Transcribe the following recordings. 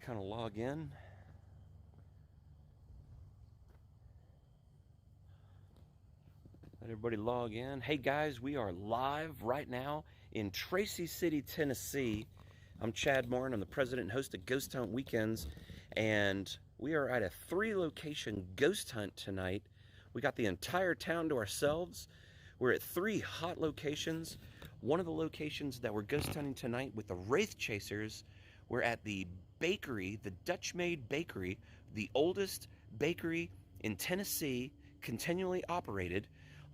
kind of log in. Let everybody log in. Hey guys, we are live right now in Tracy City, Tennessee. I'm Chad Morin. I'm the president and host of Ghost Hunt Weekends, and we are at a 3-location ghost hunt tonight. We got the entire town to ourselves. We're at 3 hot locations. One of the locations that we're ghost hunting tonight with the Wraith Chasers, we're at the bakery, the Dutch Made Bakery, the oldest bakery in Tennessee, continually operated.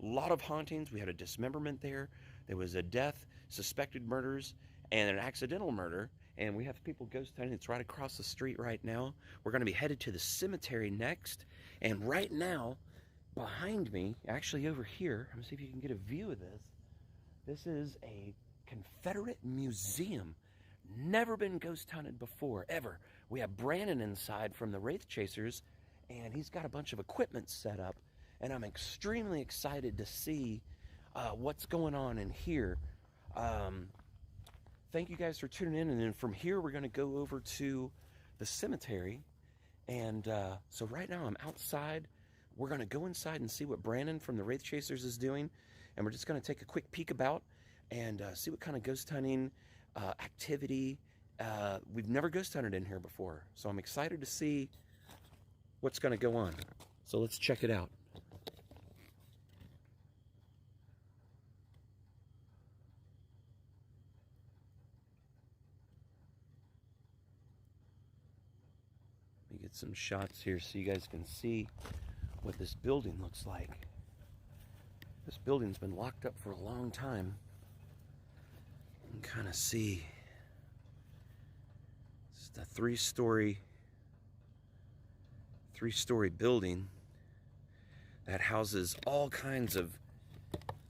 A lot of hauntings. We had a dismemberment there. There was a death, suspected murders, and an accidental murder. And we have people ghost hunting. It's right across the street right now. We're going to be headed to the cemetery next. And right now, behind me, actually over here, let me see if you can get a view of this. This is a Confederate museum. Never been ghost hunted before, ever. We have Brandon inside from the Wraith Chasers, and he's got a bunch of equipment set up. And I'm extremely excited to see what's going on in here. Thank you guys for tuning in. And then from here, we're going to go over to the cemetery. And so right now, I'm outside. We're going to go inside and see what Brandon from the Wraith Chasers is doing. And we're just going to take a quick peek about and see what kind of ghost hunting activity. We've never ghost hunted in here before. So I'm excited to see what's going to go on. So let's check it out. Let me get some shots here so you guys can see what this building looks like. This building's been locked up for a long time. You can kind of see it's a three-story building that houses all kinds of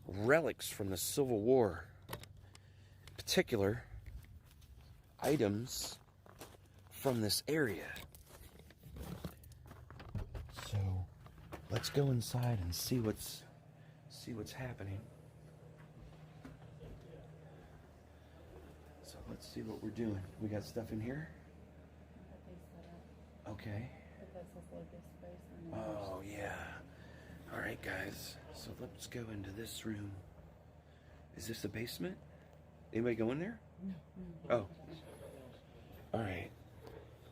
relics from the Civil War. In particular, items from this area. So let's go inside and see what's happening. So let's see what we're doing. We got stuff in here? Okay. Oh yeah. Alright guys. So let's go into this room. Is this the basement? Anybody go in there? Oh. Alright.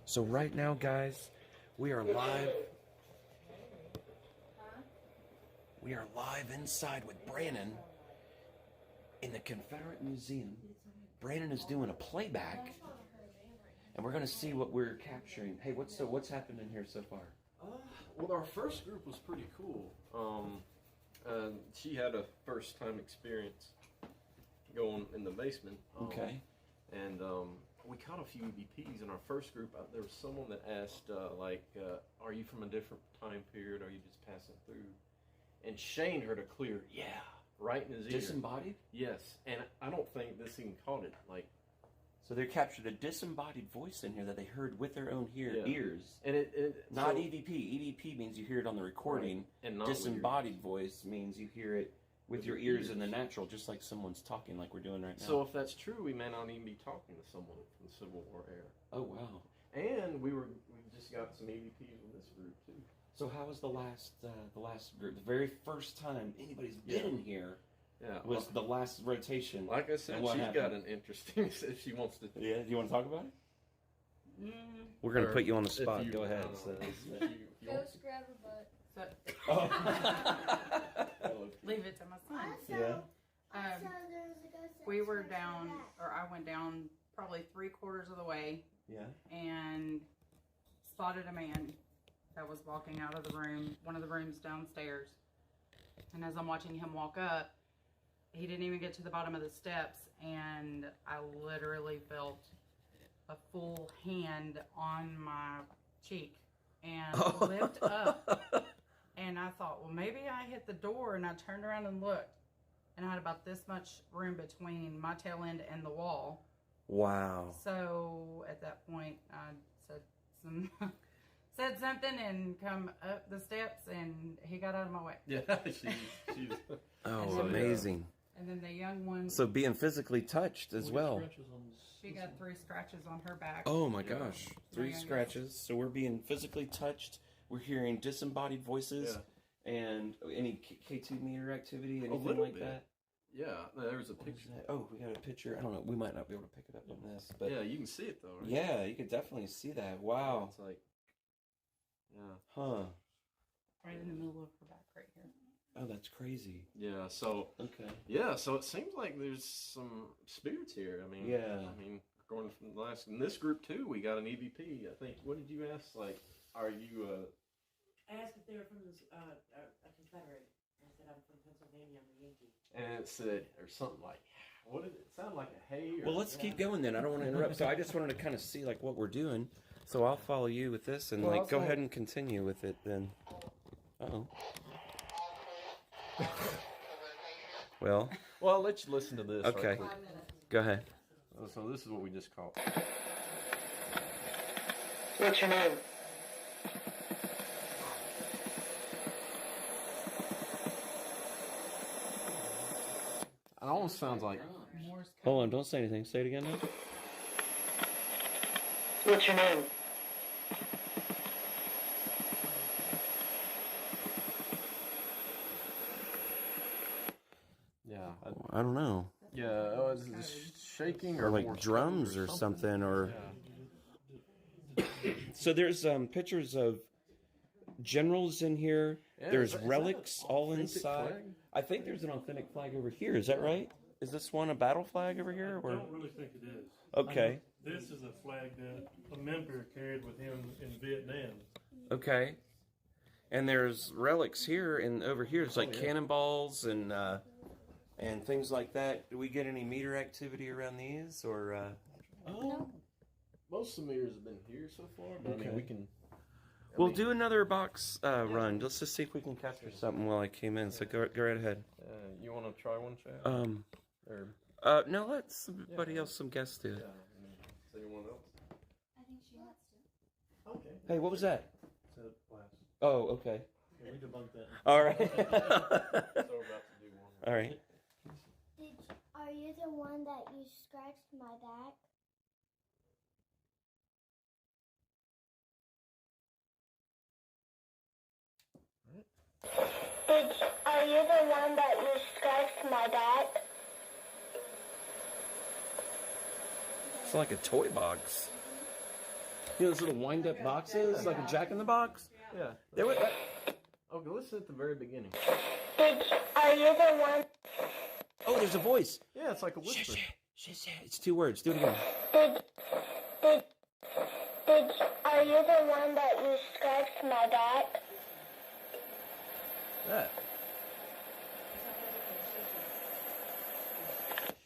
So right now guys, we are live. We are live inside with Brandon in the Confederate Museum. Brandon is doing a playback, and we're going to see what we're capturing. Hey, what's happened in here so far? Well, our first group was pretty cool. She had a first-time experience going in the basement. Okay. And we caught a few EVPs in our first group. There was someone that asked, are you from a different time period? Or are you just passing through? And Shane heard a clear, yeah, right in his ear. Disembodied? Yes, and I don't think this even caught it. So they captured a disembodied voice in here that they heard with their own ears. And not EVP. EVP means you hear it on the recording. Right. And not disembodied voice means you hear it with your ears in the natural, just like someone's talking like we're doing right now. So if that's true, we may not even be talking to someone from the Civil War era. Oh, wow. And we just got some EVPs in this group, too. So how was the last group? The very first time anybody's been in here was the last rotation. Like I said, she's got an interesting, if she wants to. Yeah, do you want to talk about it? We're going to put you on the spot. Go ahead. Ghost grab her butt. Leave it to my son. Yeah. We were down, or I went down probably 3/4 of the way. Yeah. And spotted a man that was walking out of the room, one of the rooms downstairs. And as I'm watching him walk up, he didn't even get to the bottom of the steps, and I literally felt a full hand on my cheek and lift up. And I thought, well, maybe I hit the door, and I turned around and looked, and I had about this much room between my tail end and the wall. Wow. So at that point, I said something and come up the steps, and he got out of my way. Yeah, she's amazing. And then the young one. So being physically touched as well. She got 3 scratches on her back. Oh my gosh. 3 Yeah. scratches. So we're being physically touched. We're hearing disembodied voices. Yeah. And any K2 meter activity, anything little like bit. that? Yeah, there's a picture. Oh, we got a picture. I don't know. We might not be able to pick it up on this, but Yeah, you can see it though, right? yeah, you could definitely see that. Wow. It's like, yeah. Huh. Right in the middle of her back right here. Oh, that's crazy. Yeah, so Okay. yeah, so it seems like there's some spirits here. I mean, Yeah. Going from the last in this group too, we got an EVP. I think. What did you ask? Like, are you? I asked if they were from a Confederate. I said I'm from Pennsylvania. I'm a Yankee. And it said or something like, what did it sound like? A hay? Or, Well, let's keep going then. I don't want to interrupt. So I just wanted to kind of see like what we're doing. So I'll follow you with this and Well, like go also- ahead and continue with it then. Uh-oh. Well, Well, I'll let you listen to this. okay. Right quick. Go ahead. So this is what we just caught. What's your name? It almost sounds like. Morse code. Hold on, don't say anything. Say it again now. What's your name? Yeah. I don't know. Yeah. Is it shaking Or Morse like code drums or something or Yeah. so there's pictures of generals in here. Yeah, There's is that relics an all authentic inside. flag? I think there's an authentic flag over here. Is that right? Is this one a battle flag over here? I Or don't really think it is. okay, This is a flag that a member carried with him in Vietnam. okay. And there's relics here and over here. It's like yeah. cannonballs and things like that. Do we get any meter activity around these or? Oh. Most of the mirrors have been here so far, but I Okay. mean, we can. We'll do another box run. Let's just see if we can capture something while I came in. So go right ahead. You want to try one, Chad? Or No, let somebody else, some guests do yeah, it. is anyone else? I think she wants to. Okay. Hey, what was that? So blast. Oh, okay. Yeah, we debunked that. All right. So we're about to do one. All right. Are you the one that you scratched my back? Are you the one that you scratched my back? It's like a toy box. You know those little wind-up boxes, like a Jack in the Box. Yeah. There was. Okay, listen at the very beginning. Are you the one? Oh, there's a voice. Yeah, it's like a whisper. It's 2 words. Do it again. Are you the one that you scratched my back? That.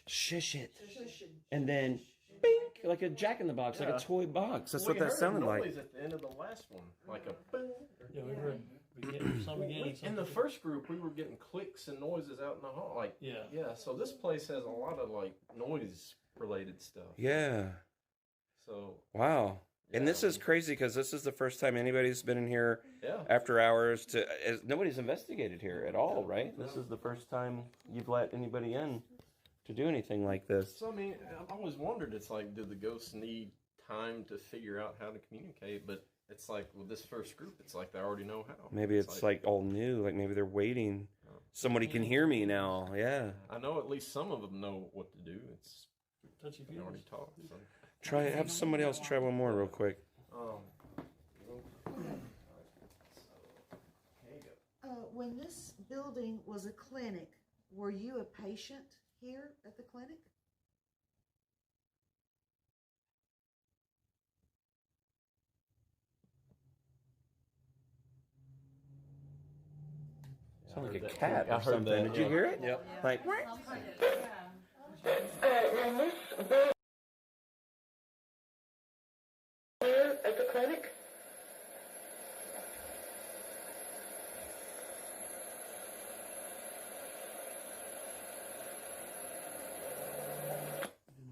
Shush it. And then, bink, like a Jack in the Box, like Yeah. a toy box. That's We what that heard a sounded like. noise at the end of the last one, like a boom. Yeah, we heard beginning. In the first group, we were getting clicks and noises out in the hall. Like, Yeah. yeah. So this place has a lot of like noise-related stuff. Yeah. So Wow. And yeah, this is crazy because this is the first time anybody's been in here yeah. after hours nobody's investigated here at all, right? This is the first time you've let anybody in to do anything like this. So I mean, I've always wondered. It's like, do the ghosts need time to figure out how to communicate? But it's like with this first group, it's like they already know how. Maybe it's like all new, like maybe they're waiting. Somebody can hear me now. Yeah. I know at least some of them know what to do. It's Touchy they already feels. taught. So. Have somebody else try one more real quick. When this building was a clinic, were you a patient here at the clinic? Sound like a heard that cat too. or I heard something. that, Did you yeah. hear it? Yep. Like, When this building here at the clinic?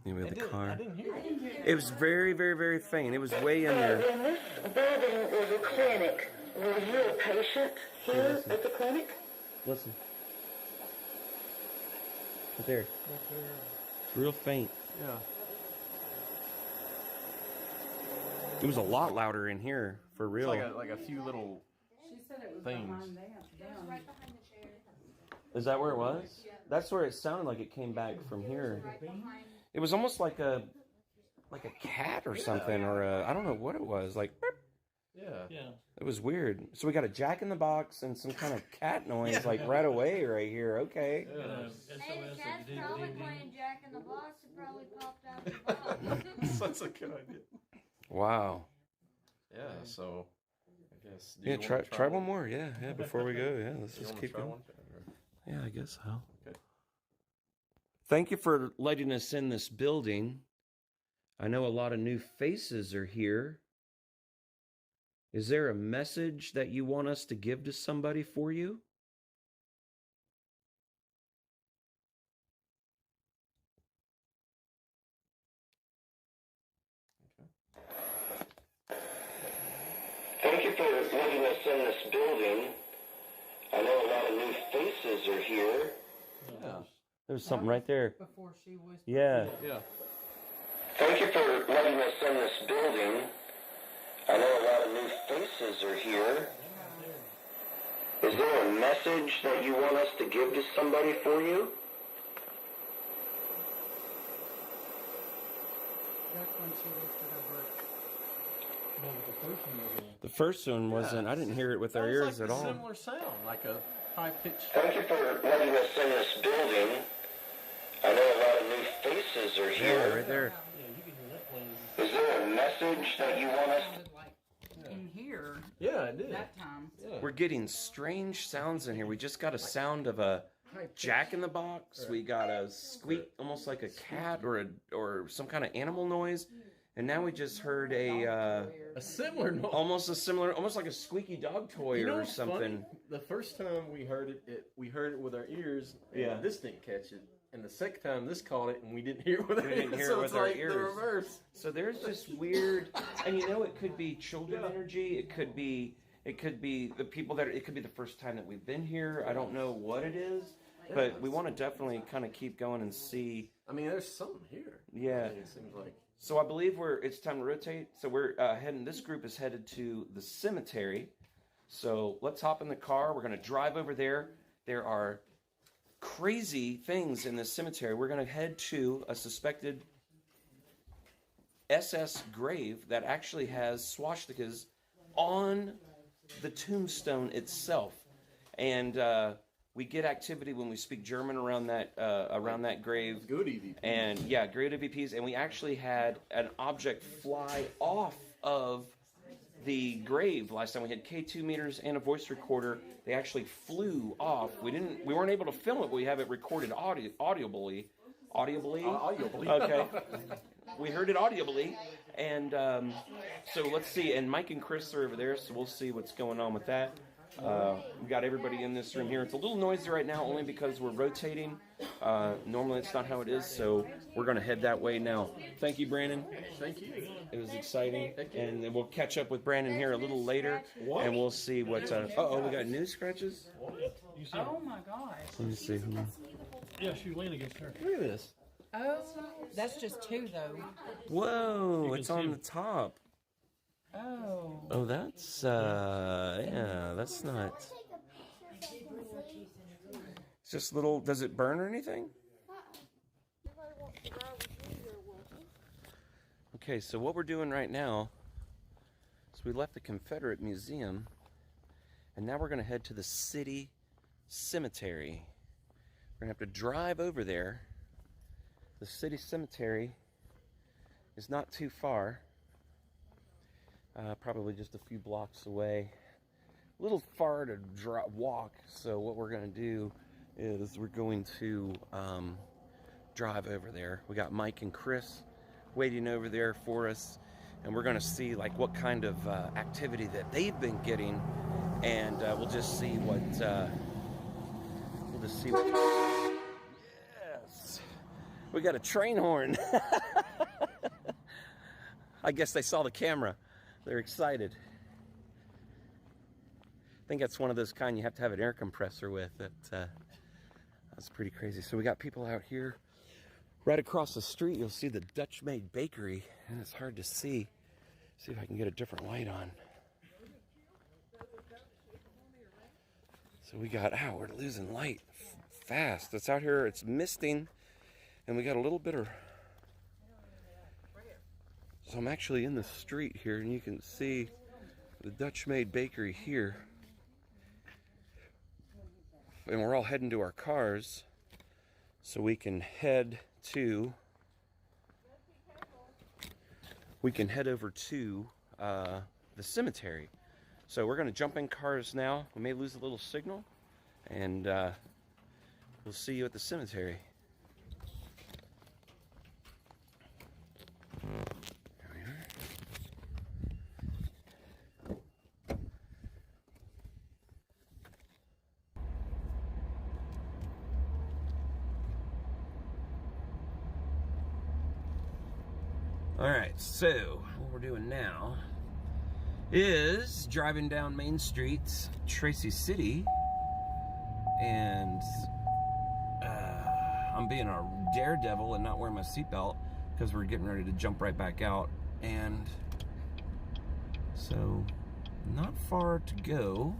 maybe the I car. didn't hear it. It was very, very, very faint. It was way in there. When this building was a clinic, were you a patient here at the clinic? Listen. Right there. It's real faint. Yeah. It was a lot louder in here, for It's real. like a few little. She said it was Things. behind them. Is that where it was? That's where it sounded like it came back from here. It was almost like a cat or something, or I don't know what it was. Like, beep. Yeah. It was weird. So we got a Jack in the Box and some kind of cat noise, like right away, right here. Okay. Yeah. Hey, the cat's probably playing Jack in the Box. It probably popped out the box. That's a good idea. Wow. Yeah. So, I guess. Yeah, try one more. Yeah, before we go. Yeah, let's You just wanna keep try going. one? Yeah, I guess so. Okay. Thank you for letting us in this building. I know a lot of new faces are here. Is there a message that you want us to give to somebody for you? Thank you for letting us in this building. I know a lot of new faces are here. Yeah. There's something right there. Before she was. Yeah. Yeah. Thank you for letting us in this building. I know a lot of new faces are here. Is there a message that you want us to give to somebody for you? That's when she lifted over. No, but the first one was The first one wasn't. I didn't hear it with our That was ears like at a all. Similar sound, like a high pitched. Thank you for letting us in this building. I know a lot of new faces are here. Yeah, right there. yeah, you can hear that playing. Is there a message that you want us? Sounded like in here Yeah, it did. that time. Yeah. We're getting strange sounds in here. We just got a sound of a Jack in the Box. We got a squeak, almost like a cat or some kind of animal noise. And now we just heard A similar noise. almost like a squeaky dog toy You know or what's something. funny? The first time we heard it, we heard it with our ears. And Yeah. This didn't catch it. And the second time this caught it, and we didn't hear it with our We didn't ears. hear So it it's with our like the ears. reverse. So there's this weird, and it could be children energy. It could be the people it could be the first time that we've been here. I don't know what it is, but we want to definitely kind of keep going and see. I mean, there's something here. Yeah. I mean, it seems like. So I believe it's time to rotate. So we're heading. This group is headed to the cemetery. So let's hop in the car. We're going to drive over there. There are crazy things in this cemetery. We're going to head to a suspected SS grave that actually has swastikas on the tombstone itself, and we get activity when we speak German around that grave. Good EVP. And yeah, great EVPs, and we actually had an object fly off of the grave last time. We had K2 meters and a voice recorder. They actually flew off. We weren't able to film it, but we have it recorded audibly. Okay. We heard it audibly, and so let's see. And Mike and Chris are over there, so we'll see what's going on with that. We got everybody in this room here. It's a little noisy right now, only because we're rotating. Normally, it's not how it is, so we're going to head that way now. Thank you, Brandon. Thank you. It was exciting, and then we'll catch up with Brandon here a little later, and we'll see what. We got new scratches. You see? Oh my gosh. Let me see. Hold on. Yeah, she leaned against her. Look at this. Oh, that's just two though. Whoa! You It's can see on them. the top. Oh. Oh, that's yeah. That's not. It's just little. Does it burn or anything? Okay, so what we're doing right now is we left the Confederate Museum, and now we're going to head to the city cemetery. We're going to have to drive over there. The city cemetery is not too far, probably just a few blocks away. A little far to walk, so what we're going to do is we're going to drive over there. We got Mike and Chris waiting over there for us, and we're going to see like what kind of activity that they've been getting, and we'll just see what Yes, we got a train horn. I guess they saw the camera. They're excited. I think that's one of those kind you have to have an air compressor with. That's pretty crazy. So we got people out here. Right across the street, you'll see the Dutch Made Bakery, and it's hard to see. See if I can get a different light on. So we got, we're losing light fast. It's out here, it's misting, and we got a little bit of, so I'm actually in the street here, and you can see the Dutch Made Bakery here. And we're all heading to our cars so we can head over to the cemetery. So we're going to jump in cars now. We may lose a little signal, and we'll see you at the cemetery. There we are. All right, so what we're doing now is driving down Main Street, Tracy City, and I'm being a daredevil and not wearing my seatbelt because we're getting ready to jump right back out, and so not far to go,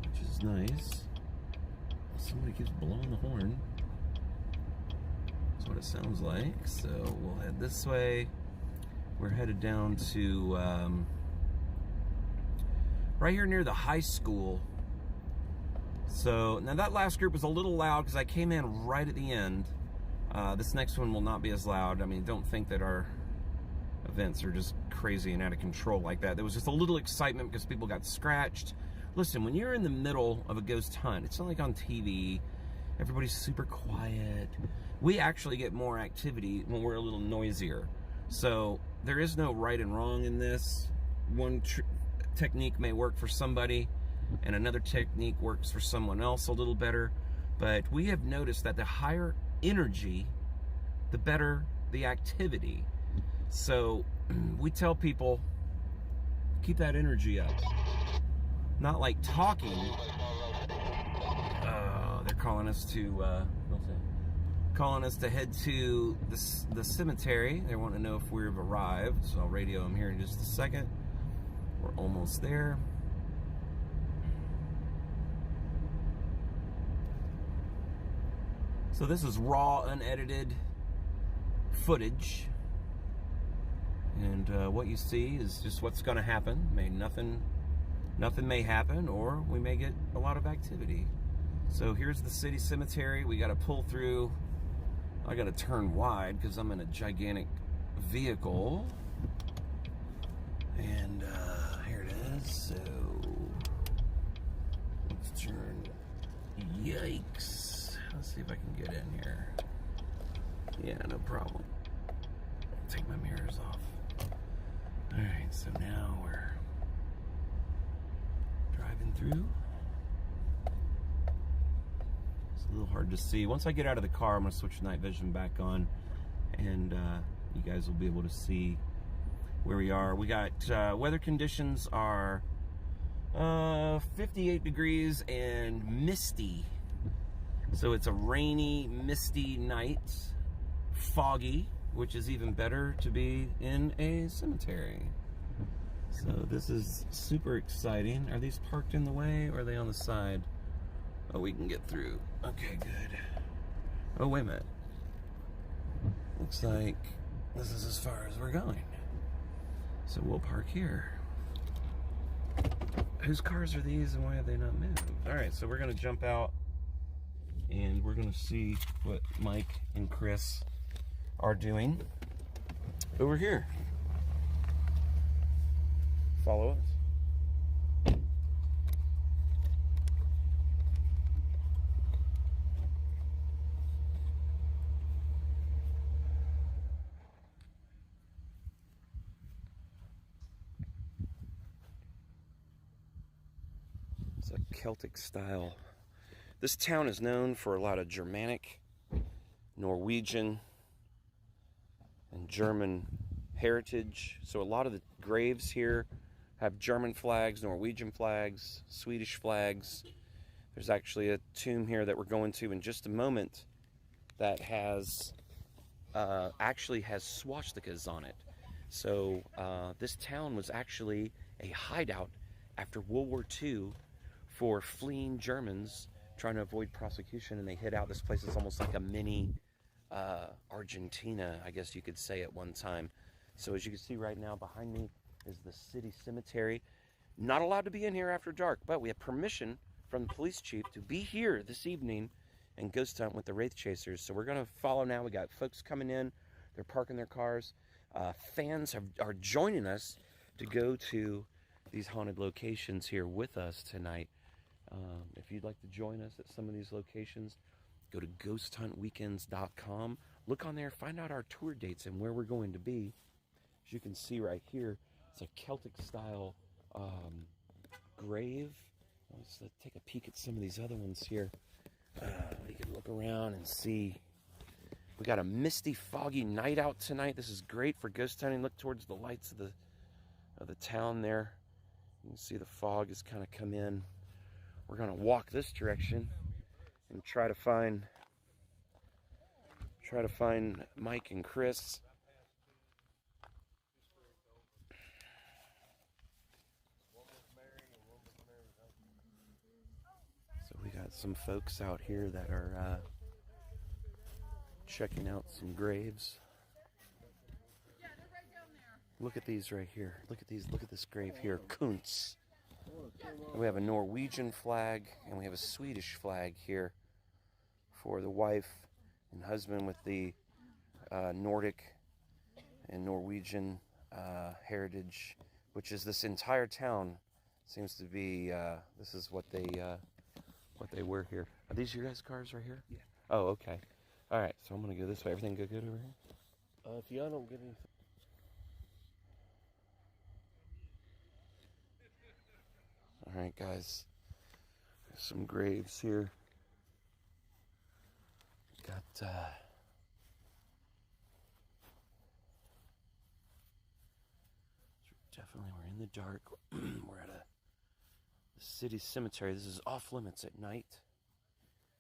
which is nice. Somebody keeps blowing the horn. That's what it sounds like. So we'll head this way. We're headed down to right here near the high school. So now that last group was a little loud because I came in right at the end. This next one will not be as loud. I mean, don't think that our events are just crazy and out of control like that. There was just a little excitement because people got scratched. Listen, when you're in the middle of a ghost hunt, it's not like on TV. Everybody's super quiet. We actually get more activity when we're a little noisier. So there is no right and wrong in this. One technique may work for somebody, and another technique works for someone else a little better. But we have noticed that the higher energy, the better the activity. So we tell people, keep that energy up. Not like talking. They're calling us to head to the cemetery. They want to know if we've arrived, so I'll radio them here in just a second. We're almost there. So this is raw, unedited footage, and what you see is just what's going to happen. Nothing may happen, or we may get a lot of activity. So here's the city cemetery. We got to pull through. I got to turn wide because I'm in a gigantic vehicle. And here it is. So let's turn. Yikes. Let's see if I can get in here. Yeah, no problem. Take my mirrors off. Alright, so now we're driving through. It's a little hard to see. Once I get out of the car, I'm going to switch night vision back on, and you guys will be able to see where we are. We got weather conditions are 58 degrees and misty. So it's a rainy, misty night, foggy, which is even better to be in a cemetery. So this is super exciting. Are these parked in the way, or are they on the side? Oh, we can get through. Okay, good. Oh, wait a minute. Looks like this is as far as we're going. So we'll park here. Whose cars are these, and why have they not moved? All right, so we're gonna jump out, and we're gonna see what Mike and Chris are doing over here. Follow us. It's a Celtic style. This town is known for a lot of Germanic, Norwegian, and German heritage. So a lot of the graves here have German flags, Norwegian flags, Swedish flags. There's actually a tomb here that we're going to in just a moment that has actually has swastikas on it. So this town was actually a hideout after World War II for fleeing Germans trying to avoid prosecution, and they hid out. This place is almost like a mini Argentina, I guess you could say, at one time. So as you can see right now behind me is the city cemetery. Not allowed to be in here after dark, but we have permission from the police chief to be here this evening and ghost hunt with the Wraith Chasers. So we're going to follow now. We got folks coming in. They're parking their cars. Fans are joining us to go to these haunted locations here with us tonight. If you'd like to join us at some of these locations, go to ghosthuntweekends.com. Look on there, find out our tour dates and where we're going to be. As you can see right here, it's a Celtic style grave. Let's take a peek at some of these other ones here. You can look around and see. We got a misty, foggy night out tonight. This is great for ghost hunting. Look towards the lights of the town there. You can see the fog has kind of come in. We're gonna walk this direction and try to find Mike and Chris. So we got some folks out here that are checking out some graves. Look at these right here. Look at these. Look at this grave here. Kuntz. We have a Norwegian flag and we have a Swedish flag here for the wife and husband with the Nordic and Norwegian heritage, which is this entire town seems to be. This is what they wear here. Are these your guys' cars right here? Yeah. Oh, okay. All right. So I'm gonna go this way. Everything good over here? If y'all don't get anything. All right, guys. There's some graves here. Got definitely we're in the dark. We're at a city cemetery. This is off limits at night.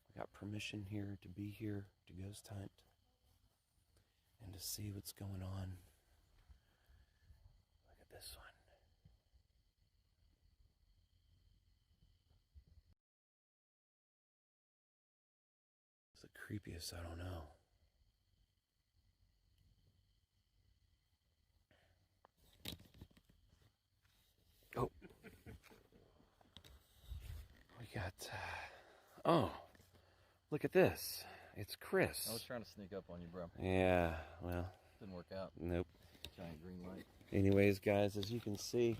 We got permission here to be here to ghost hunt and to see what's going on. Look at this one. It's the creepiest, I don't know. Oh. We got, oh, look at this. It's Chris. I was trying to sneak up on you, bro. Yeah, well. Didn't work out. Nope. Giant green light. Anyways, guys, as you can see,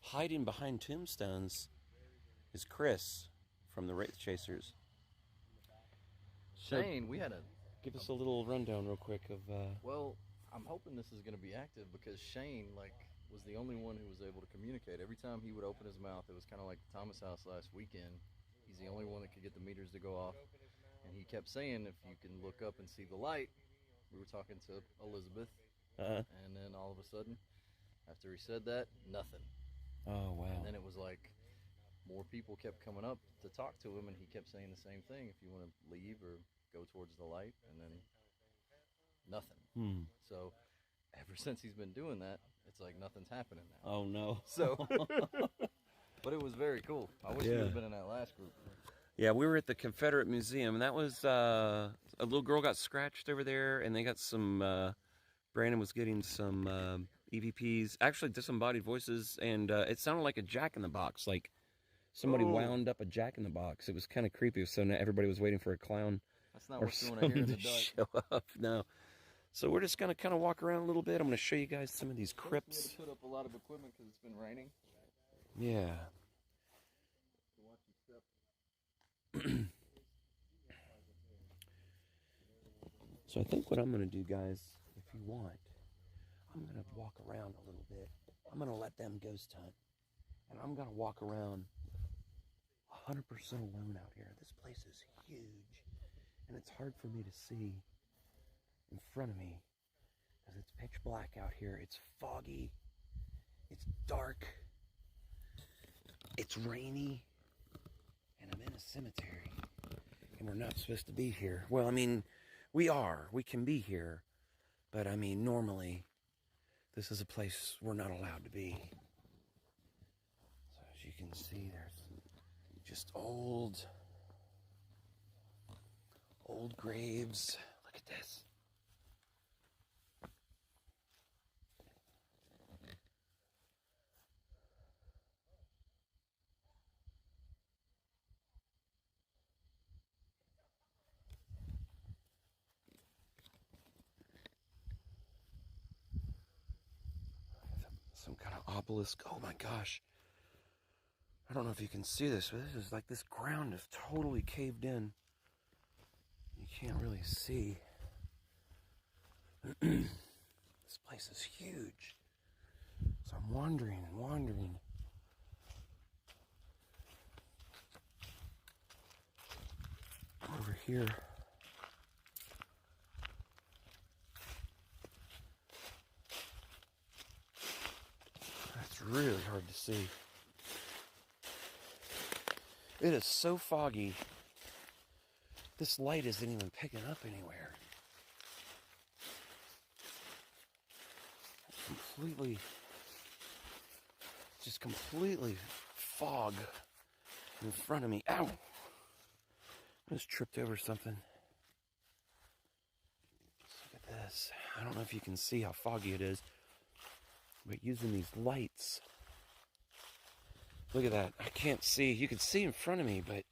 hiding behind tombstones is Chris from the Wraith Chasers. Shane, we had a... Give us a little rundown real quick of... Well, I'm hoping this is going to be active because Shane, was the only one who was able to communicate. Every time he would open his mouth, it was kind of like the Thomas house last weekend. He's the only one that could get the meters to go off. And he kept saying, if you can look up and see the light, we were talking to Elizabeth, and then all of a sudden, after he said that, nothing. Oh, wow. And then it was like, more people kept coming up to talk to him, and he kept saying the same thing, if you want to leave or go towards the light, and then nothing. So, ever since he's been doing that, it's like nothing's happening now. Oh, no. So, but it was very cool. I wish he would have been in that last group. Yeah, we were at the Confederate Museum, and that was, a little girl got scratched over there, and they got some, Brandon was getting some, EVPs, actually disembodied voices, and, it sounded like a jack-in-the-box, like somebody wound up a jack-in-the-box. It was kind of creepy, so now everybody was waiting for a clown. That's not what you want to hear in the dark. Show up. No. So we're just going to kind of walk around a little bit. I'm going to show you guys some of these crypts. We had to put up a lot of equipment because it's been raining. Yeah. So I think what I'm going to do, guys, if you want, I'm going to walk around a little bit. I'm going to let them ghost hunt. And I'm going to walk around 100% alone out here. This place is huge. And it's hard for me to see in front of me because it's pitch black out here. It's foggy. It's dark. It's rainy. And I'm in a cemetery. And we're not supposed to be here. Well, I mean, we are. We can be here. But, I mean, normally, This is a place we're not allowed to be. So as you can see, there's just old graves. Look at this. Some kind of obelisk. Oh my gosh. I don't know if you can see this, but this is like this ground is totally caved in. You can't really see. This place is huge. So I'm wandering and wandering. Over here. That's really hard to see. It is so foggy. This light isn't even picking up anywhere. Just completely fog in front of me. Ow! I just tripped over something. Look at this. I don't know if you can see how foggy it is, but using these lights. Look at that. I can't see. You can see in front of me, but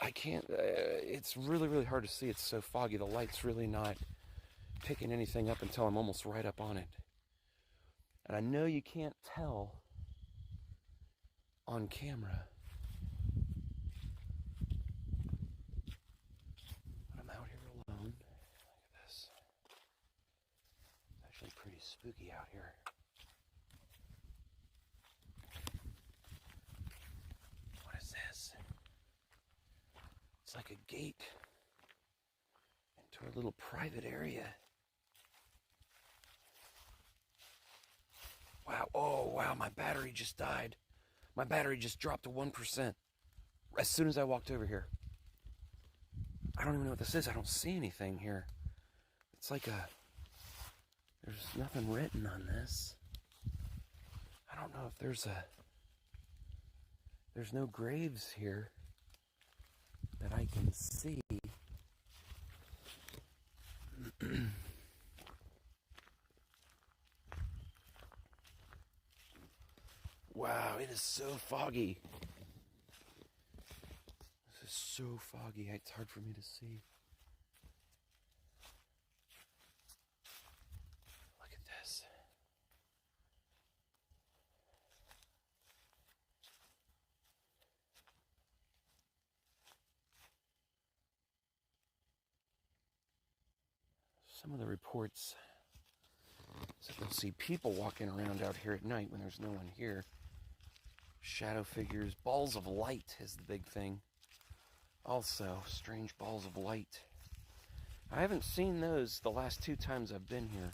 I can't. It's really, really hard to see. It's so foggy. The light's really not picking anything up until I'm almost right up on it. And I know you can't tell on camera. But I'm out here alone. Look at this. It's actually pretty spooky out here. What is this? It's like a gate into a little private area. Wow, oh wow, my battery just died. My battery just dropped to 1% as soon as I walked over here. I don't even know what this is. I don't see anything here. It's like there's nothing written on this. I don't know if there's no graves here that I can see. Wow, it is so foggy. This is so foggy, it's hard for me to see. Look at this. Some of the reports said they'll see people walking around out here at night when there's no one here. Shadow figures, balls of light is the big thing. Also, strange balls of light. I haven't seen those the last 2 times I've been here.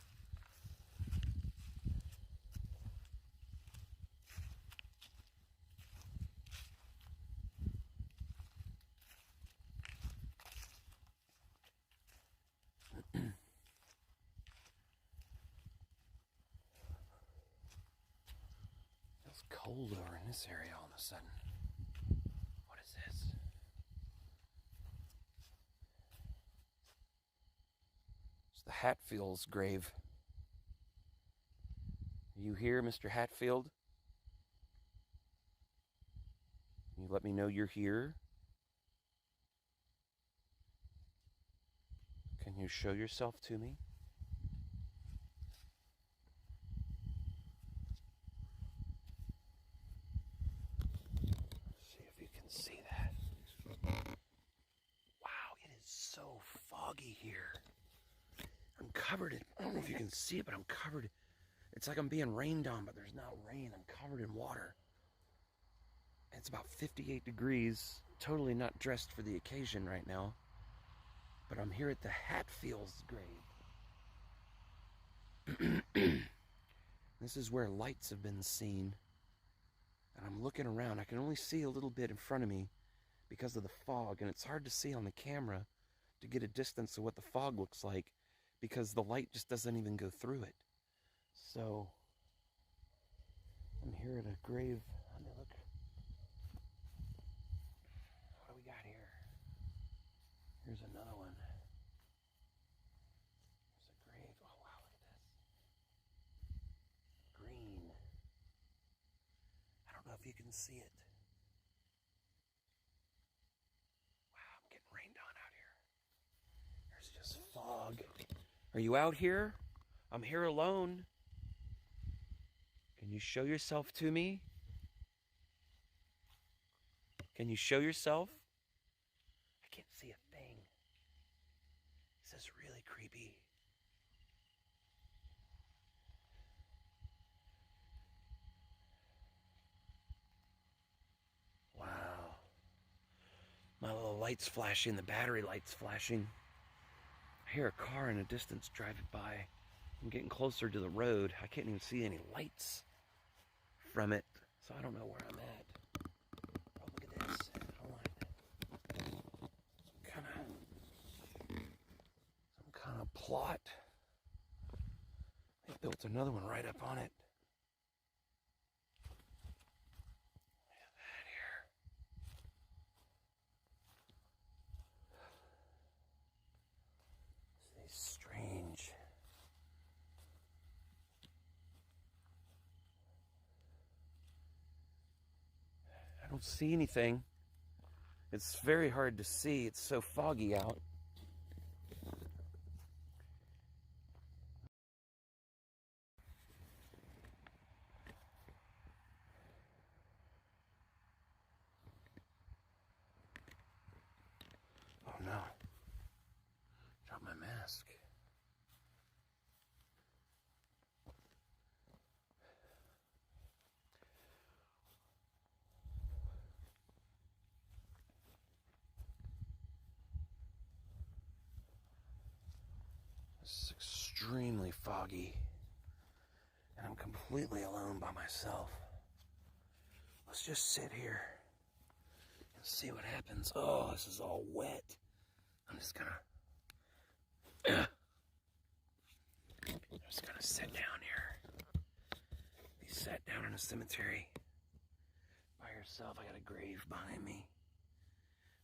Feels cold over in this area all of a sudden. What is this? It's the Hatfield's grave. Are you here, Mr. Hatfield? Can you let me know you're here? Can you show yourself to me? See if you can see that. Wow, it is so foggy here. I'm covered in, I don't know if you can see it, but I'm covered. It's like I'm being rained on, but there's not rain. I'm covered in water. It's about 58 degrees. Totally not dressed for the occasion right now. But I'm here at the Hatfield's grave. This is where lights have been seen. And I'm looking around. I can only see a little bit in front of me because of the fog. And it's hard to see on the camera to get a distance of what the fog looks like because the light just doesn't even go through it. So, I'm here at a grave. Let me look. What do we got here? Here's another one. There's a grave. Oh, wow, look at this. Green. I don't know if you can see it. Wow, I'm getting rained on out here. There's just fog. Are you out here? I'm here alone. Can you show yourself to me? Can you show yourself? I can't see a thing. This is really creepy. Wow. My little light's flashing, the battery light's flashing. I hear a car in the distance driving by. I'm getting closer to the road. I can't even see any lights from it, so I don't know where I'm at. Oh, look at this. Hold on. Some kind of plot. They built another one right up on it. Look at that here. This is strange. I don't see anything. It's very hard to see. It's so foggy out. Oh no. Drop my mask. It's extremely foggy. And I'm completely alone by myself. Let's just sit here and see what happens. Oh, this is all wet. I'm just gonna sit down here. Be sat down in a cemetery by yourself. I got a grave behind me.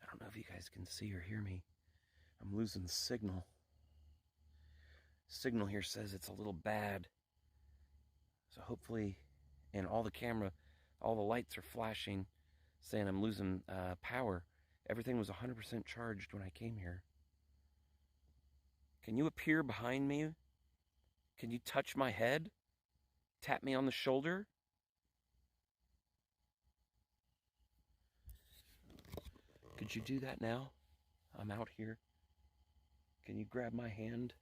I don't know if you guys can see or hear me. I'm losing the signal. Signal here says it's a little bad. So hopefully, and all the lights are flashing, saying I'm losing power. Everything was 100% charged when I came here. Can you appear behind me? Can you touch my head? Tap me on the shoulder? Could you do that now? I'm out here. Can you grab my hand?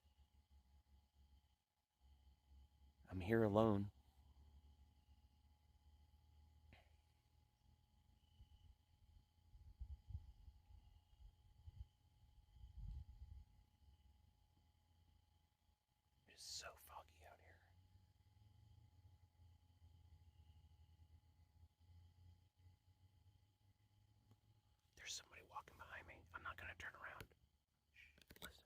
I'm here alone. It is so foggy out here. There's somebody walking behind me. I'm not going to turn around. Shh, listen.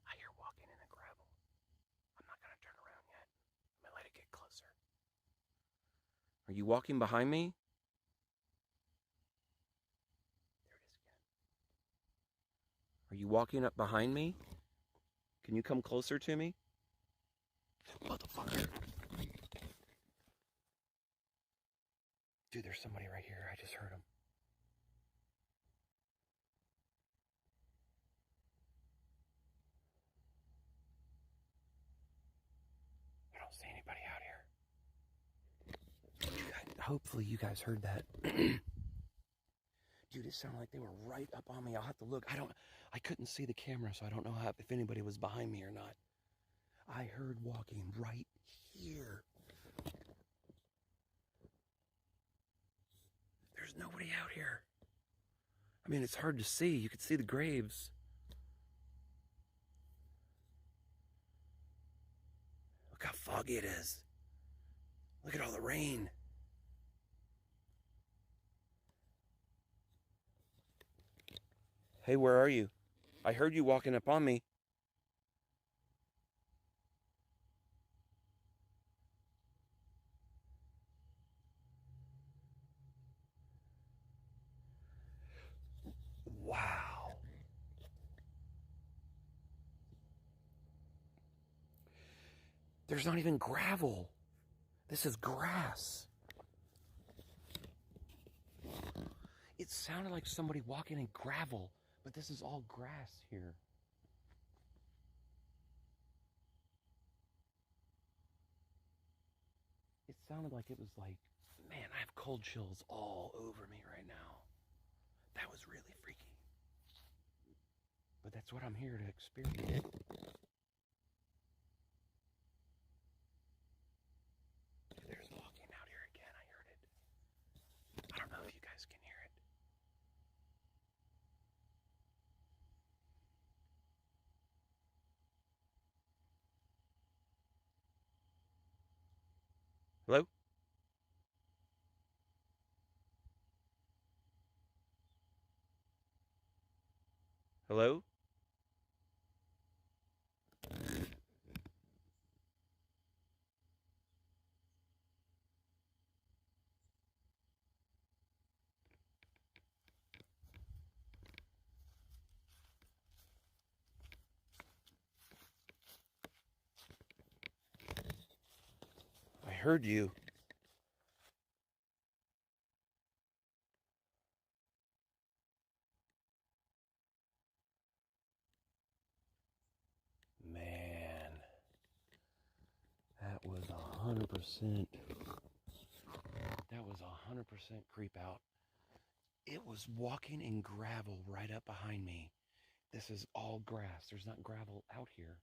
I hear walking in the gravel. I'm not going to turn around yet. I'm going to let it get closer. Are you walking behind me? There it is again. Are you walking up behind me? Can you come closer to me? Motherfucker. Dude, there's somebody right here. I just heard him. I don't see anybody out here. Hopefully you guys heard that. Dude, it sounded like they were right up on me. I'll have to look. I couldn't see the camera, so I don't know if anybody was behind me or not. I heard walking right here. There's nobody out here. I mean, it's hard to see. You can see the graves. Look how foggy it is. Look at all the rain. Hey, where are you? I heard you walking up on me. Wow. There's not even gravel. This is grass. It sounded like somebody walking in gravel, but this is all grass here. It sounded like it was like, man, I have cold chills all over me right now. That was really freaky. But that's what I'm here to experience. There's walking out here again. I heard it. I don't know if you guys can hear it. Hello? Hello? I heard you. Man, that was 100%. That was 100% creep out. It was walking in gravel right up behind me. This is all grass. There's not gravel out here.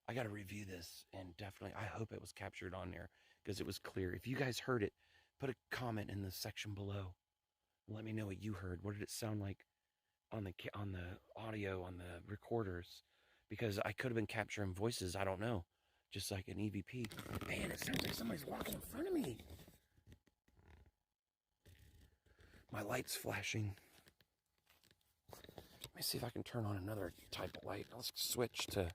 I got to review this, and definitely, I hope it was captured on there because it was clear. If you guys heard it, put a comment in the section below. Let me know what you heard. What did it sound like on the audio, on the recorders? Because I could have been capturing voices. I don't know. Just like an EVP. Man, it sounds like somebody's walking in front of me. My light's flashing. Let me see if I can turn on another type of light. Let's switch to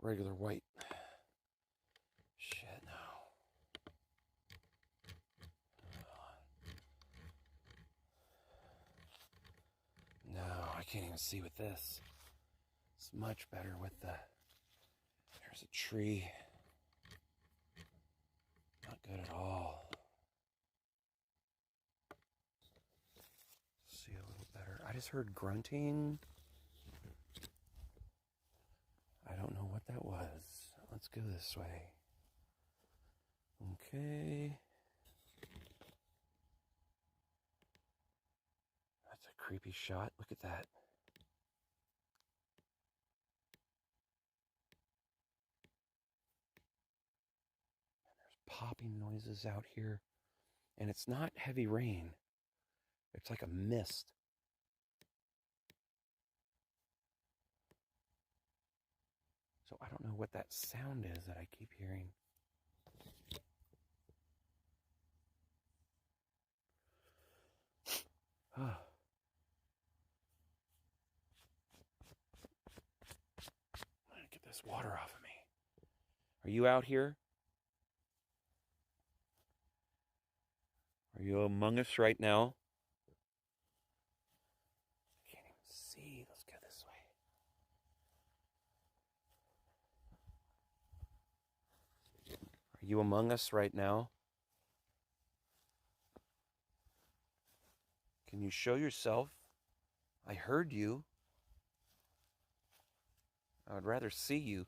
regular white. Shit, no. No, I can't even see with this. It's much better with the... There's a tree. Not good at all. See a little better. I just heard grunting. I don't know what that was. Let's go this way. Okay. That's a creepy shot. Look at that. There's popping noises out here. And it's not heavy rain. It's like a mist. So I don't know what that sound is that I keep hearing. Oh. I'm gonna get this water off of me. Are you out here? Are you among us right now? I can't even see. Let's go this way. Are you among us right now? Can you show yourself? I heard you. I would rather see you.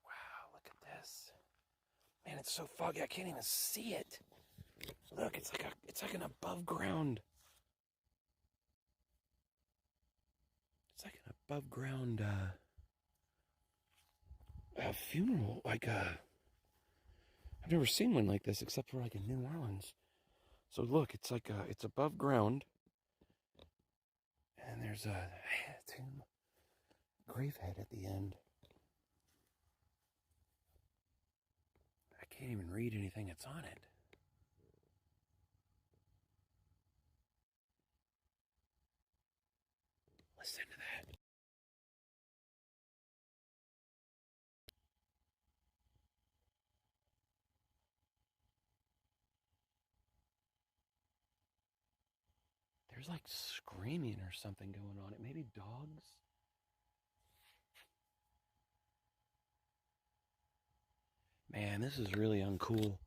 Wow, look at this. Man, it's so foggy I can't even see it. Look, it's like an above ground. It's like an above ground funeral, like I've never seen one like this except for like in New Orleans. So look, it's like it's above ground, and there's a tomb. gravehead at the end. I can't even read anything that's on it. Listen to that. There's like screaming or something going on. It may be dogs. Man, this is really uncool.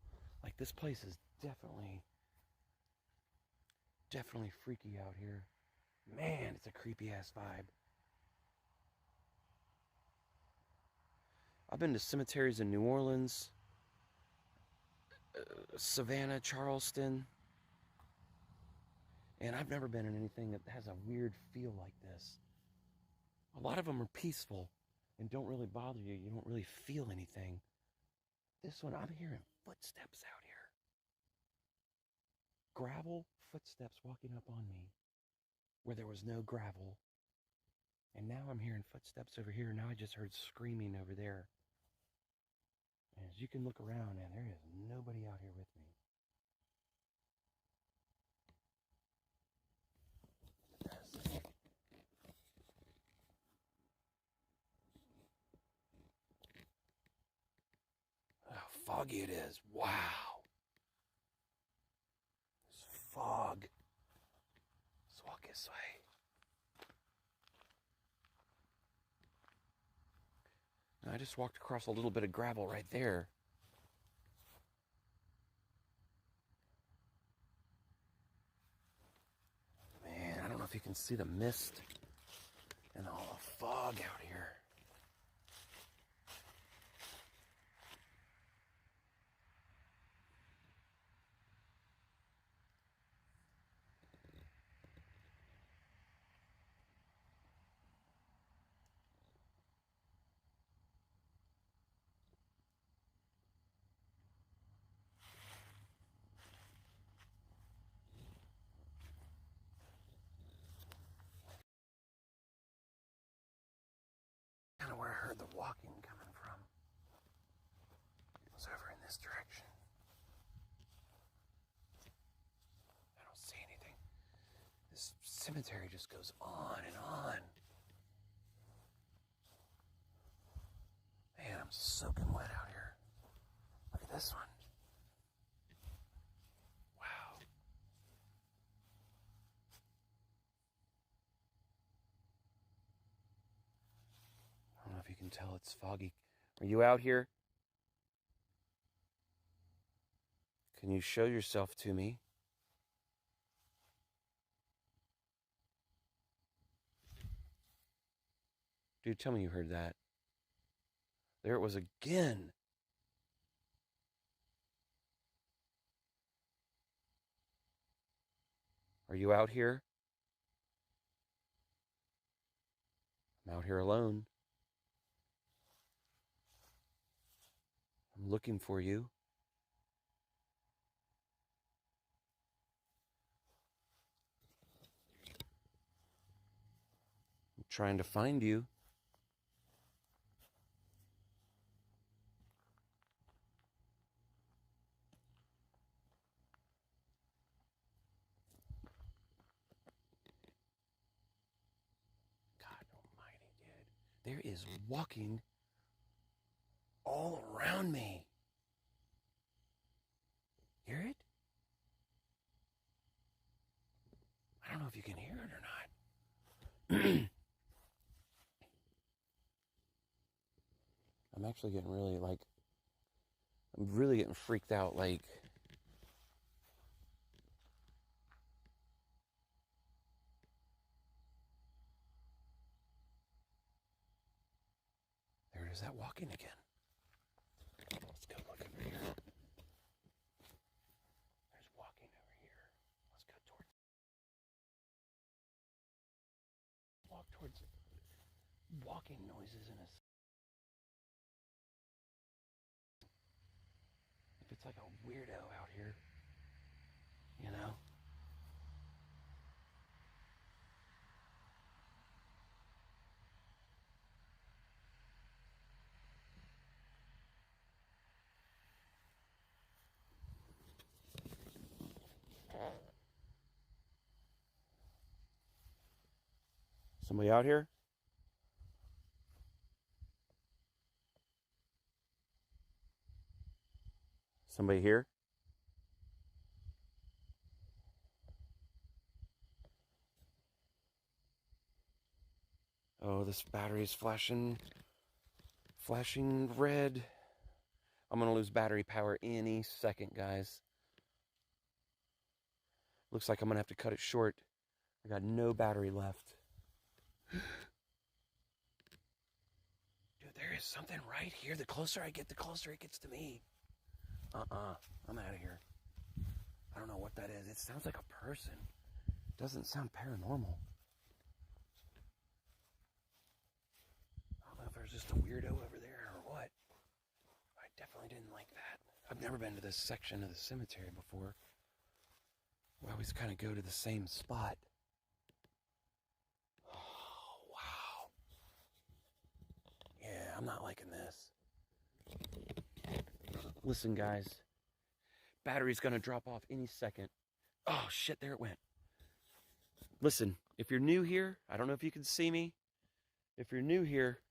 Like, this place is definitely freaky out here. Man, it's a creepy ass vibe. I've been to cemeteries in New Orleans, Savannah, Charleston, and I've never been in anything that has a weird feel like this. A lot of them are peaceful and don't really bother you. You don't really feel anything. This one, I'm hearing footsteps out here. Gravel footsteps walking up on me where there was no gravel. And now I'm hearing footsteps over here. Now I just heard screaming over there. And as you can look around, and there is nobody out here with me. How foggy it is. Wow. There's fog. Let's walk this way. I just walked across a little bit of gravel right there. Man, I don't know if you can see the mist and all the fog out here. Kind of where I heard the walking coming from. It was over in this direction. I don't see anything. This cemetery just goes on and on. Man, I'm soaking wet out here. Look at this one. Wow. I don't know if you can tell it's foggy. Are you out here? Can you show yourself to me? Dude, tell me you heard that. There it was again. Are you out here? I'm out here alone. I'm looking for you. I'm trying to find you. God almighty, dude. There is walking all around me. Hear it? I don't know if you can hear it or not. I'm actually getting really I'm really getting freaked out. Like, there it is, that walking again. Let's go look over here. There's walking over here. Let's go towards. Walk towards walking noises in a. If it's like a weirdo out here, you know. Somebody out here? Somebody here? Oh, this battery is flashing red. I'm gonna lose battery power any second, guys. Looks like I'm gonna have to cut it short. I got no battery left. Dude, there is something right here. The closer I get, the closer it gets to me. I'm out of here. I don't know what that is. It sounds like a person. It doesn't sound paranormal. I don't know if there's just a weirdo over there or what. I definitely didn't like that. I've never been to this section of the cemetery before. We always kind of go to the same spot. Oh, wow. Yeah, I'm not liking this. Listen, guys. Battery's going to drop off any second. Oh, shit, there it went. Listen, if you're new here, I don't know if you can see me. If you're new here,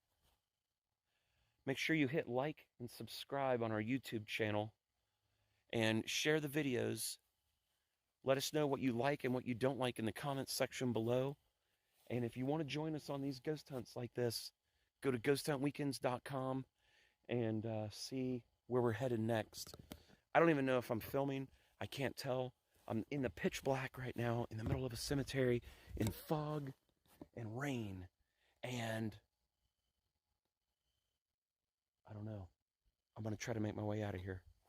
make sure you hit like and subscribe on our YouTube channel and share the videos. Let us know what you like and what you don't like in the comments section below. And if you want to join us on these ghost hunts like this, go to ghosthuntweekends.com and see where we're headed next. I don't even know if I'm filming. I can't tell. I'm in the pitch black right now in the middle of a cemetery in fog and rain. And I don't know. I'm going to try to make my way out of here.